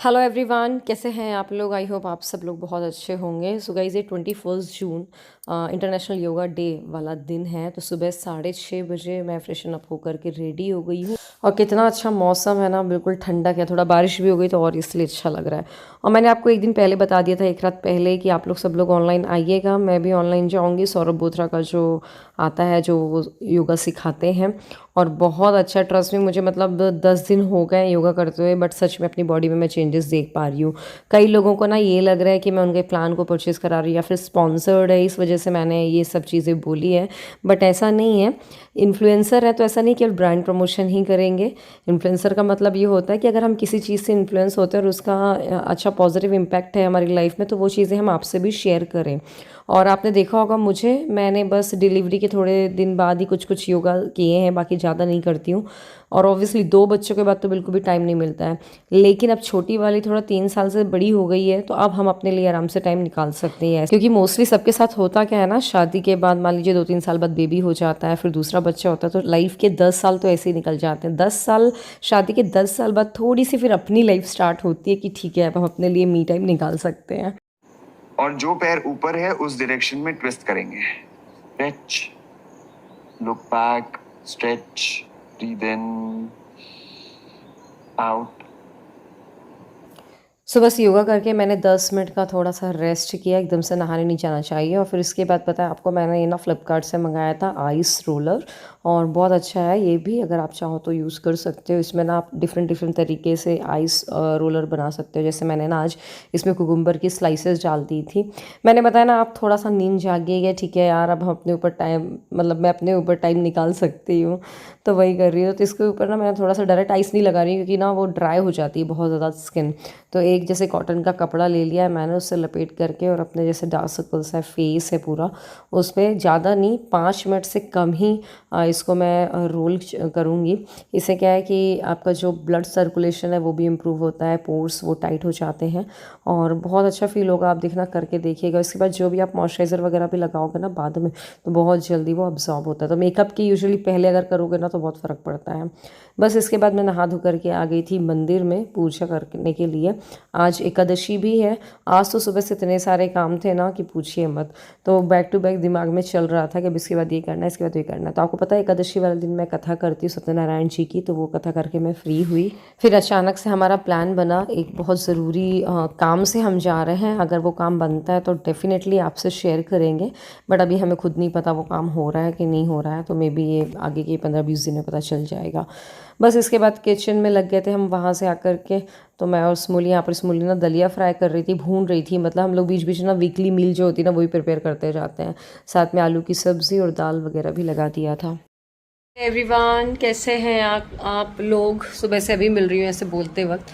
Hello everyone, कैसे हैं आप लोग। आई होप आप सब लोग बहुत अच्छे होंगे। सो गाइस, ये 21 जून इंटरनेशनल योगा डे वाला दिन है। तो सुबह 6:30 बजे मैं फ्रेशन अप होकर के रेडी हो गई हूँ। और कितना अच्छा मौसम है ना, बिल्कुल ठंडक है, थोड़ा बारिश भी हो गई तो और इसलिए अच्छा लग रहा है। और मैंने आपको एक दिन पहले बता दिया था, एक रात पहले, कि आप लोग सब लोग ऑनलाइन आइएगा। मैं भी ऑनलाइन जाऊँगी। सौरभ बोथरा का जो आता है, जो वो योगा सिखाते हैं, और बहुत अच्छा, ट्रस्ट में मुझे मतलब 10 दिन हो गए योगा करते हुए, बट सच में अपनी बॉडी में मैं चेंजेस देख पा रही हूँ। कई लोगों को ना ये लग रहा है कि मैं उनके प्लान को परचेज़ करा रही हूँ या फिर स्पॉन्सर्ड है, इस वजह से मैंने ये सब चीज़ें बोली है, बट ऐसा नहीं है। इन्फ्लुएंसर है तो ऐसा नहीं कि ब्रांड प्रमोशन ही करेंगे। इन्फ्लुएंसर का मतलब ये होता है कि अगर हम किसी चीज़ से इन्फ्लुएंस होते हैं और उसका अच्छा पॉजिटिव इम्पैक्ट है हमारी लाइफ में, तो वो चीज़ें हम आपसे भी शेयर करें। और आपने देखा होगा मुझे, मैंने बस डिलीवरी के थोड़े दिन बाद ही कुछ कुछ योगा किए हैं, बाकी ज़्यादा नहीं करती हूँ। और ऑब्वियसली 2 बच्चों के बाद तो बिल्कुल भी टाइम नहीं मिलता है। लेकिन अब छोटी वाली थोड़ा 3 साल से बड़ी हो गई है, तो अब हम अपने लिए आराम से टाइम निकाल सकते हैं। क्योंकि मोस्टली सबके साथ होता क्या है ना, शादी के बाद मान लीजिए 2-3 साल बाद बेबी हो जाता है, फिर दूसरा बच्चा होता है, तो लाइफ के 10 साल तो ऐसे ही निकल जाते हैं। 10 साल, शादी के 10 साल बाद थोड़ी सी फिर अपनी लाइफ स्टार्ट होती है कि ठीक है, अब हम अपने लिए मी टाइम निकाल सकते हैं। और जो पैर ऊपर है उस डायरेक्शन में ट्विस्ट करेंगे। Stretch, look back, stretch, breathe in, out. So बस योगा करके मैंने 10 मिनट का थोड़ा सा रेस्ट किया। एकदम से नहाने नहीं जाना चाहिए। और फिर इसके बाद पता है आपको, मैंने ये ना फ्लिपकार्ट से मंगाया था आइस रोलर, और बहुत अच्छा है ये भी। अगर आप चाहो तो यूज़ कर सकते हो। इसमें ना आप डिफरेंट डिफरेंट तरीके से आइस रोलर बना सकते हो। जैसे मैंने ना आज इसमें कुकुम्बर की स्लाइसेस डाल दी थी। मैंने बताया ना, आप थोड़ा सा नींद जागिएगा, ठीक है यार, अब हम अपने ऊपर टाइम, मतलब मैं अपने ऊपर टाइम निकाल सकती हूँ, तो वही कर रही हूँ। तो इसके ऊपर ना मैं थोड़ा सा डायरेक्ट आइस नहीं लगा रही हूँ, क्योंकि ना वो ड्राई हो जाती है बहुत ज़्यादा स्किन। तो एक जैसे कॉटन का कपड़ा ले लिया है मैंने, उससे लपेट करके, और अपने जैसे डार्क सर्कल्स है, फेस है पूरा, उस पर ज़्यादा नहीं, 5 मिनट से कम ही इसको मैं रोल करूँगी। इससे क्या है कि आपका जो ब्लड सर्कुलेशन है वो भी इम्प्रूव होता है, पोर्स वो टाइट हो जाते हैं, और बहुत अच्छा फील होगा। आप देखना, करके देखिएगा। इसके बाद जो भी आप मॉइस्चराइज़र वगैरह भी लगाओगे ना बाद में, तो बहुत जल्दी वो अब्जॉर्ब होता है। तो मेकअप की यूजुअली पहले अगर करोगे ना तो बहुत फ़र्क पड़ता है। बस इसके बाद मैं नहा धो करके आ गई थी मंदिर में पूजा करने के लिए। आज एकादशी भी है। आज तो सुबह से इतने सारे काम थे ना कि पूछिए मत। तो बैक टू बैक दिमाग में चल रहा था कि अब इसके बाद ये करना है, इसके बाद ये करना है। तो आपको पता है, एकादशी वाले दिन मैं कथा करती हूँ सत्यनारायण जी की, तो वो कथा करके मैं फ्री हुई। फिर अचानक से हमारा प्लान बना, एक बहुत ज़रूरी काम से हम जा रहे हैं। अगर वो काम बनता है तो डेफिनेटली आपसे शेयर करेंगे, बट अभी हमें खुद नहीं पता वो काम हो रहा है कि नहीं हो रहा है। तो मे बी ये आगे के 15-20 दिन में पता चल जाएगा। बस इसके बाद किचन में लग गए थे हम वहाँ से आकर के। तो मैं और स्मूली, यहाँ पर स्मूली ना दलिया फ्राई कर रही थी, भून रही थी। मतलब हम लोग बीच बीच ना वीकली मील जो होती है ना, वही प्रिपेयर करते जाते हैं। साथ में आलू की सब्ज़ी और दाल वगैरह भी लगा दिया था। एवरीवन, कैसे हैं आप लोग। सुबह से अभी मिल रही हूँ ऐसे बोलते वक्त।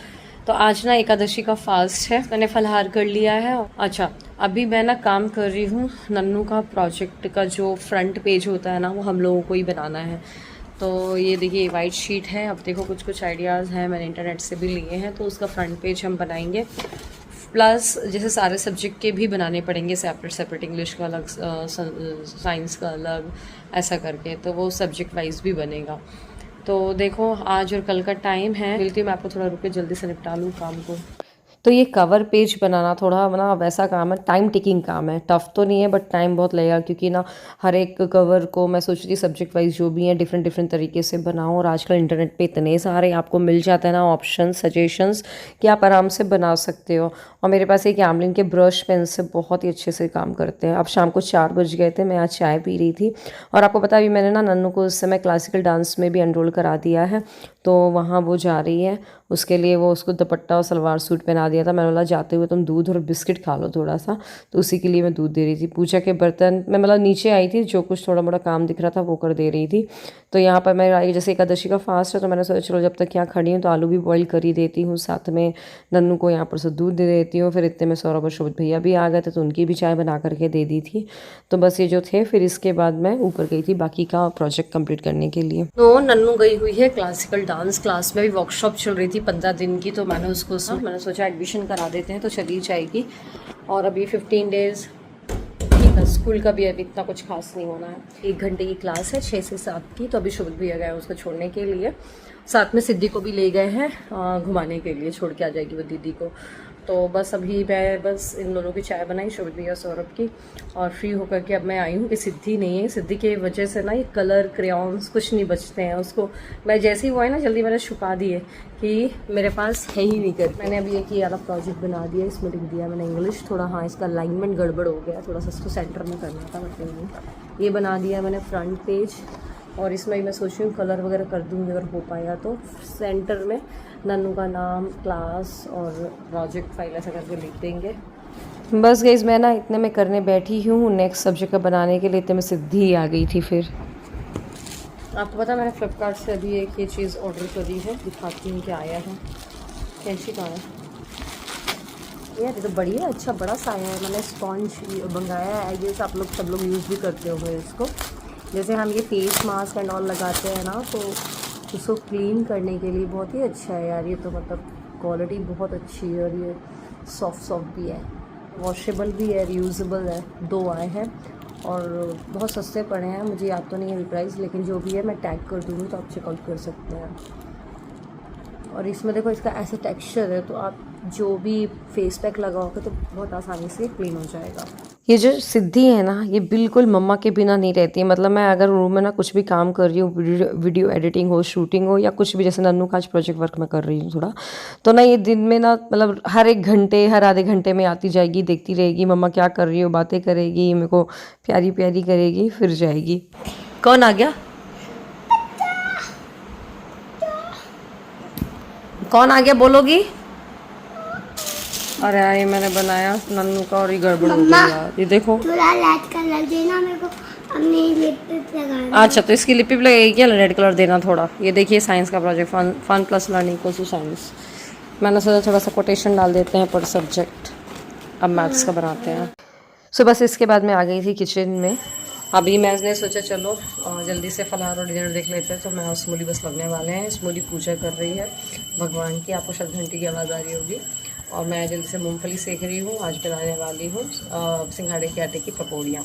तो आज ना एकादशी का फास्ट है, मैंने फलाहार कर लिया है। अच्छा, अभी मैं ना काम कर रही हूँ नन्नू का प्रोजेक्ट का, जो फ्रंट पेज होता है ना, वो हम लोगों को ही बनाना है। तो ये देखिए वाइट शीट है। अब देखो, कुछ कुछ आइडियाज़ हैं, मैंने इंटरनेट से भी लिए हैं। तो उसका फ्रंट पेज हम बनाएंगे, प्लस जैसे सारे सब्जेक्ट के भी बनाने पड़ेंगे सेपरेट सेपरेट, इंग्लिश का अलग, साइंस का अलग, ऐसा करके। तो वो सब्जेक्ट वाइज भी बनेगा। तो देखो, आज और कल का टाइम है। मिलती हूँ मैं आपको, थोड़ा रुके जल्दी से निपटा लूँ काम को। तो ये कवर पेज बनाना थोड़ा ना वैसा काम है, टाइम टेकिंग काम है। टफ तो नहीं है, बट टाइम बहुत लगेगा, क्योंकि ना हर एक कवर को मैं सोच रही थी सब्जेक्ट वाइज जो भी है डिफरेंट डिफरेंट तरीके से बनाऊँ। और आजकल इंटरनेट पे इतने सारे आपको मिल जाते हैं ना ऑप्शन, सजेशंस, कि आप आराम से बना सकते हो। और मेरे पास एक कैमलिन के ब्रश पेन से बहुत ही अच्छे से काम करते हैं। अब शाम को 4 बज गए थे, मैं आज चाय पी रही थी। और आपको पता है, अभी मैंने ना नन्नू को उस समय क्लासिकल डांस में भी एनरोल करा दिया है। तो वहाँ वो जा रही है, उसके लिए वो उसको दुपट्टा और सलवार सूट पहना दिया था। मैंने बोला जाते हुए तुम दूध और बिस्किट खा लो थोड़ा सा, तो उसी के लिए मैं दूध दे रही थी। पूजा के बर्तन मैं मतलब नीचे आई थी, जो कुछ थोड़ा मोड़ा काम दिख रहा था वो कर दे रही थी। तो यहाँ पर मैं आई, जैसे एकादशी का फास्ट है, तो मैंने सोचा चलो जब तक यहाँ खड़ी हूँ तो आलू भी बॉईल कर ही देती हूँ, साथ में नन्नू को यहाँ पर से दूध दे देती हूँ। फिर इतने में सौरभ और शोभित भैया भी आ गए थे, तो उनकी भी चाय बना करके दे दी थी। तो बस ये जो थे, फिर इसके बाद मैं ऊपर गई थी बाकी का प्रोजेक्ट कंप्लीट करने के लिए। तो नन्नू गई हुई है क्लासिकल डांस क्लास में, भी वर्कशॉप चल रही थी 15 दिन की। तो मैंने उसको मैंने सोचा एडमिशन करा देते हैं, तो चली जाएगी। और अभी 15 डेज ठीक है, स्कूल का भी अभी इतना कुछ खास नहीं होना है। 1 घंटे की क्लास है 6 से 7 की, तो अभी शुभ भैया गए उसको छोड़ने के लिए। साथ में सिद्धि को भी ले गए हैं घुमाने के लिए, छोड़ के आ जाएगी वो दीदी को। तो बस अभी मैं बस इन दोनों की चाय बनाई, शुभ भैया सौरभ की, और फ्री होकर के अब मैं आई हूँ कि सिद्धि नहीं है। सिद्धि की वजह से ना ये कलर क्रेयॉन्स कुछ नहीं बचते हैं उसको। मैं जैसे ही वो है ना जल्दी मैंने छुपा दिए कि मेरे पास है ही नहीं कर। मैंने अभी एक ये वाला प्रोजेक्ट बना दिया, इसमें लिख दिया मैंने इंग्लिश थोड़ा, हाँ इसका अलाइनमेंट गड़बड़ हो गया थोड़ा सा, इसको सेंटर में करना था बट नहीं। ये बना दिया मैंने फ्रंट पेज, और इसमें ही मैं सोच रही हूँ कलर वगैरह कर दूँगी अगर हो पाया तो। सेंटर में नन्नू का नाम, क्लास और प्रोजेक्ट फाइल ऐसा करके लिख देंगे। बस गाइस मैं ना इतने में करने बैठी हूँ नेक्स्ट सब्जेक्ट का बनाने के लिए, इतने में सिद्धि आ गई थी। फिर आपको पता मैंने फ्लिपकार्ट से अभी एक ये चीज़ ऑर्डर करी है, दिखाती हूँ क्या आया है। कैंची कहाँ है यार, ये तो बढ़िया अच्छा बड़ा सा आया है। मैंने स्पॉन्ज मंगाया है, आई गेस आप लोग सब लोग यूज़ भी करते होंगे इसको। जैसे हम ये फेस मास्क एंड ऑल लगाते हैं ना, तो उसको क्लीन करने के लिए बहुत ही अच्छा है यार ये तो। मतलब क्वालिटी बहुत अच्छी है, और ये सॉफ्ट भी है, वॉशेबल भी है, रीयूजेबल है। 2 आए हैं और बहुत सस्ते पड़े हैं, मुझे याद तो नहीं है प्राइस, लेकिन जो भी है मैं टैग कर दूँगी तो आप चेकआउट कर सकते हैं। और इसमें देखो इसका ऐसे टेक्सचर है, तो आप जो भी फेस पैक लगाओगे तो बहुत आसानी से क्लीन हो जाएगा। ये जो सिद्धि है ना, ये बिल्कुल मम्मा के बिना नहीं रहती है। मतलब मैं अगर रूम में ना कुछ भी काम कर रही हूँ, वीडियो एडिटिंग हो, शूटिंग हो, या कुछ भी, जैसे नन्नू का आज प्रोजेक्ट वर्क में कर रही हूँ थोड़ा, तो ना ये दिन में ना मतलब हर 1 घंटे हर आधे घंटे में आती जाएगी, देखती रहेगी मम्मा क्या कर रही हो, बातें करेगी, मेरे को प्यारी प्यारी करेगी, फिर जाएगी। कौन आ गया, कौन आ गया बोलोगी? अरे यार ये मैंने बनाया नन्नू का और ये गड़बड़ हो गई यार। ये देखो थोड़ा रेड कलर देना मेरे को, हमने लिपस्टिक लगाना। अच्छा तो इसकी लिपि लगेगी क्या, रेड कलर देना थोड़ा। ये देखिए साइंस का project, fun plus learning equals to science. मैंने सोचा थोड़ा सा कोटेशन डाल देते हैं पर सब्जेक्ट, अब मैथ्स का बनाते हैं। सो बस इसके बाद मैं आ गई थी किचन में। अभी मैंने सोचा चलो जल्दी से फलाहार और डिनर देख लेते हैं, तो मैं और स्मूली बस लगने वाले हैं। स्मूली पूजा कर रही है भगवान की, आपको शायद घंटी की आवाज़ आ रही होगी। और मैं जल्दी से मूंगफली सेक रही हूँ, आज बनाने वाली हूँ सिंघाड़े के आटे की पकौड़ियाँ।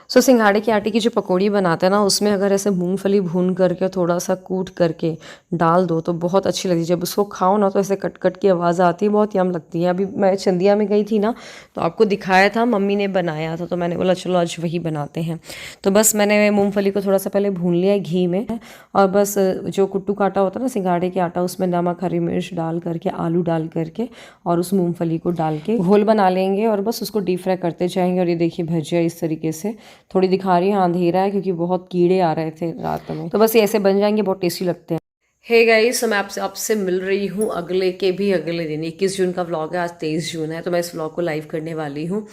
सो सिंघाड़े के आटे की जो पकौड़ी बनाते हैं ना, उसमें अगर ऐसे मूंगफली भून करके थोड़ा सा कूट करके डाल दो तो बहुत अच्छी लगती है। जब उसको खाओ ना तो ऐसे कट कट की आवाज़ आती है, बहुत यम लगती है। अभी मैं चंदिया में गई थी ना, तो आपको दिखाया था, मम्मी ने बनाया था, तो मैंने बोला चलो आज वही बनाते हैं। तो बस मैंने मूँगफली को थोड़ा सा पहले भून लिया है घी में, और बस जो कुट्टू काटा होता है ना सिंघाड़े के आटा, उसमें नमक हरी मिर्च डाल करके, आलू डाल करके और उस मूँगफली को डाल के घोल बना लेंगे, और बस उसको डीप फ्राई करते जाएंगे। और ये देखिए भजिया इस तरीके से, थोड़ी दिखा रही हूँ, अंधेरा है क्योंकि बहुत कीड़े आ रहे थे रात में, तो बस ये ऐसे बन जाएंगे, बहुत टेस्टी लगते हैं। हे गाइस, मैं आपसे मिल रही हूँ अगले दिन। 21 जून का व्लॉग है, आज 23 जून है, तो मैं इस व्लॉग को लाइव करने वाली हूँ।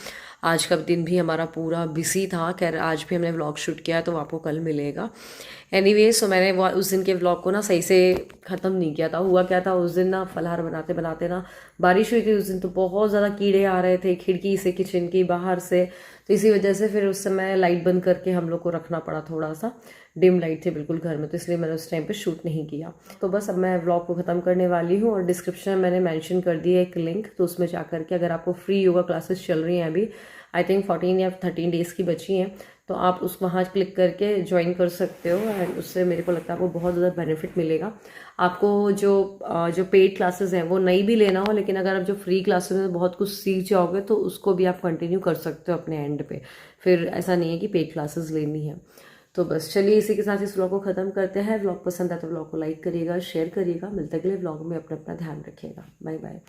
आज का दिन भी हमारा पूरा बिजी था, खैर आज भी हमने व्लॉग शूट किया है, तो आपको कल मिलेगा। एनीवे सो मैंने वो उस दिन के व्लॉग को ना सही से ख़त्म नहीं किया था। हुआ क्या था उस दिन ना, फलाहार बनाते बनाते ना बारिश हुई थी उस दिन, तो बहुत ज़्यादा कीड़े आ रहे थे खिड़की से, किचन की बाहर से, तो इसी वजह से फिर उस समय लाइट बंद करके हम लोग को रखना पड़ा, थोड़ा सा डिम लाइट थे बिल्कुल घर में, तो इसलिए मैंने उस टाइम पे शूट नहीं किया। तो बस अब मैं व्लॉग को ख़त्म करने वाली हूँ, और डिस्क्रिप्शन में मैंने मेंशन कर दिया एक लिंक, तो उसमें जा करके अगर आपको फ्री योगा क्लासेस चल रही हैं अभी, आई थिंक 14 या 13 डेज़ की बची हैं, तो आप उस वहाँ क्लिक करके ज्वाइन कर सकते हो। एंड उससे मेरे को लगता है आपको बहुत ज़्यादा बेनिफिट मिलेगा। आपको जो पेड क्लासेस हैं वो नहीं भी लेना हो, लेकिन अगर आप जो फ्री क्लासेस में बहुत कुछ सीख जाओगे तो उसको भी आप कंटिन्यू कर सकते हो अपने एंड पे, फिर ऐसा नहीं है कि पेड क्लासेस लेनी है। तो बस चलिए इसी के साथ इस व्लॉग को ख़त्म करते हैं। व्लॉग पसंद आए तो व्लॉग को लाइक करिएगा, शेयर करिएगा। मिलते हैं अगले व्लॉग में, अपना ध्यान रखिएगा। Bye bye.